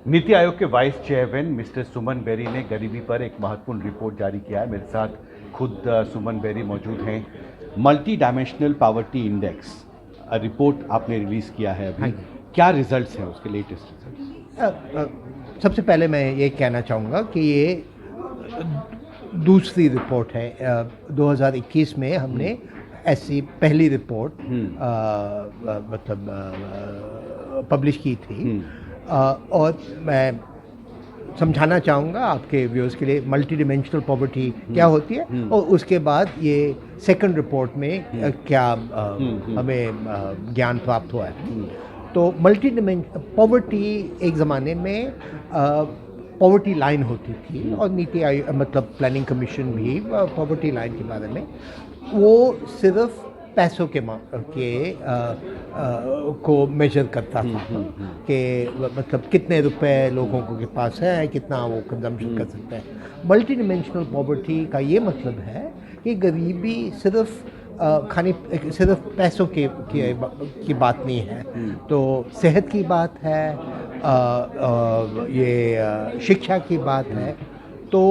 नीति आयोग के vice chairman mister सुमन berry ने गरीबी पर एक महत्वपूर्ण रिपोर्ट जारी किया है। मेरे साथ खुद सुमन बेरी मौजूद हैं। Multi dimensional poverty index report आपने रिलीज़ किया है अभी। क्या रिजल्ट्स हैं उसके, लेटेस्ट रिजल्ट्स? सबसे पहले मैं ये कहना चाहूँगा कि ये दूसरी रिपोर्ट है। 2021 में हमने ऐसी पहली रिपोर्ट पब्लिश की थी। और मैं समझाना चाहूँगा आपके व्यूअर्स के लिए मल्टी डिमेंशनल पॉवर्टी क्या होती है और उसके बाद ये सेकंड रिपोर्ट में क्या हमें ज्ञान प्राप्त हुआ है। तो मल्टी डिमेंशनल पॉवर्टी एक ज़माने में पॉवर्टी लाइन होती थी और नीति आयोग मतलब प्लानिंग कमीशन भी पॉवर्टी लाइन के बारे में वो सिर्फ पैसों के को मेजर करता था कि मतलब कितने रुपए लोगों के पास है, कितना वो कंजम्पशन कर सकते हैं। मल्टी डिमेंशनल पॉवर्टी का ये मतलब है कि गरीबी सिर्फ पैसों की बात नहीं है, तो सेहत की बात है, ये शिक्षा की बात है। तो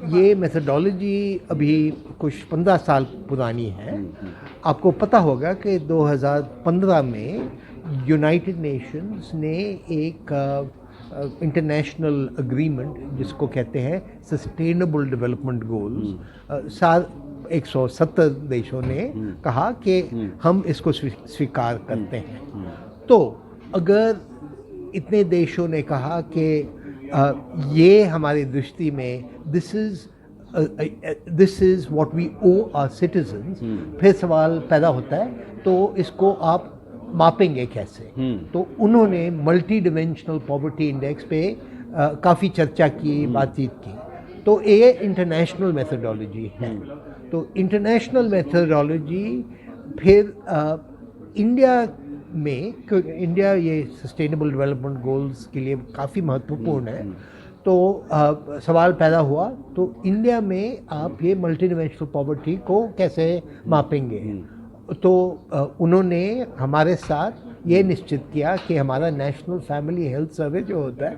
ये मेथडोलॉजी अभी कुछ 15 साल पुरानी है। आपको पता होगा कि 2015 में यूनाइटेड नेशंस ने एक इंटरनेशनल एग्रीमेंट जिसको कहते हैं सस्टेनेबल डेवलपमेंट गोल्स 170 देशों ने कहा कि हम इसको स्वीकार करते हैं। तो अगर इतने देशों ने कहा कि ये हमारी दृष्टि में this is what we owe our citizens, फिर सवाल पैदा होता है तो इसको आप मापेंगे कैसे। तो उन्होंने मल्टी डिमेंशनल पॉवर्टी इंडेक्स पे काफ़ी चर्चा की, बातचीत की। तो ये इंटरनेशनल मेथडोलॉजी है। तो इंटरनेशनल मेथडोलॉजी फिर इंडिया ये सस्टेनेबल डेवलपमेंट गोल्स के लिए काफ़ी महत्वपूर्ण है। तो सवाल पैदा हुआ तो इंडिया में आप ये मल्टी डिमेंशनल पॉवर्टी को कैसे मापेंगे। तो उन्होंने हमारे साथ ये निश्चित किया कि हमारा नेशनल फैमिली हेल्थ सर्वे जो होता है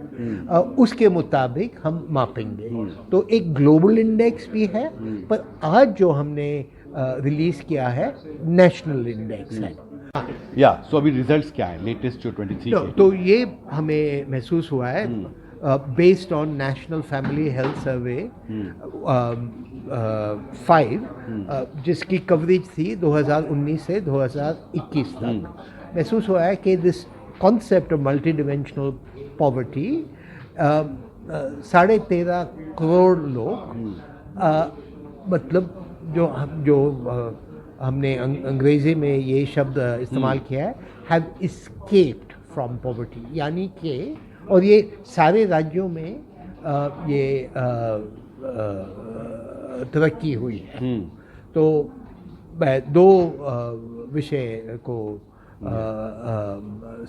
उसके मुताबिक हम मापेंगे। तो एक ग्लोबल इंडेक्स भी है, पर आज जो हमने रिलीज़ किया है नेशनल इंडेक्स है। सो अभी रिजल्ट्स क्या है लेटेस्ट जो 23 तो ये हमें महसूस हुआ है based on national family health survey 5 जिसकी कवरेज थी 2019 से 2021 तक। महसूस हुआ है कि this concept of multi dimensional poverty 13.5 crore लोग मतलब जो हमने अंग्रेज़ी में ये शब्द इस्तेमाल किया है, हैव इस्केप्ड फ्रॉम पॉवर्टी, यानी कि और ये सारे राज्यों में ये तरक्की हुई है। तो मैं दो विषय को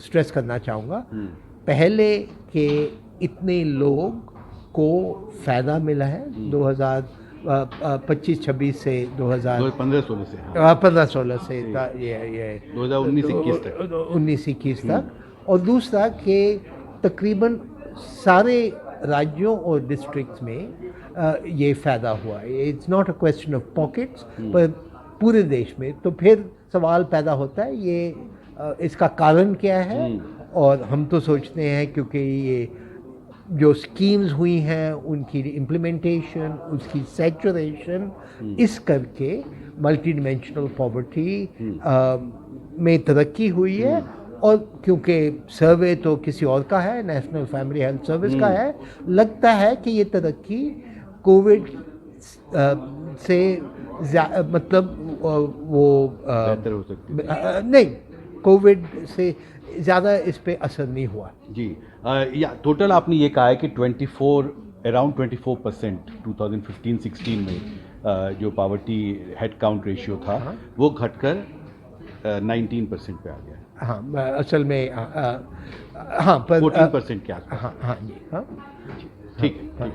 स्ट्रेस करना चाहूँगा। पहले कि इतने लोग को फ़ायदा मिला है 2025-26 से 2015-16 से 15-16 से ये 19-21 तक। और दूसरा कि तकरीबन सारे राज्यों और डिस्ट्रिक्ट्स में ये फ़ायदा हुआ है। It's not a question of pockets, पर पूरे देश में। तो फिर सवाल पैदा होता है ये इसका कारण क्या है। और हम तो सोचते हैं क्योंकि ये जो स्कीम्स हुई हैं उनकी इम्प्लीमेंटेशन, उसकी सैचुरेशन, इस करके मल्टी डिमेंशनल पॉवर्टी में तरक्की हुई है। और क्योंकि सर्वे तो किसी और का है, नेशनल फैमिली हेल्थ सर्विस का है, लगता है कि ये तरक्की कोविड से मतलब वो बेहतर हो सकती है। नहीं, कोविड से ज़्यादा इस पे असर नहीं हुआ जी। या टोटल आपने ये कहा है कि अराउंड 24% 2015-16 में जो पॉवर्टी हेड काउंट रेशियो था वो घटकर 19% पे आ गया। हाँ, असल में हाँ, पर 14% क्या? हाँ जी, हाँ ठीक है।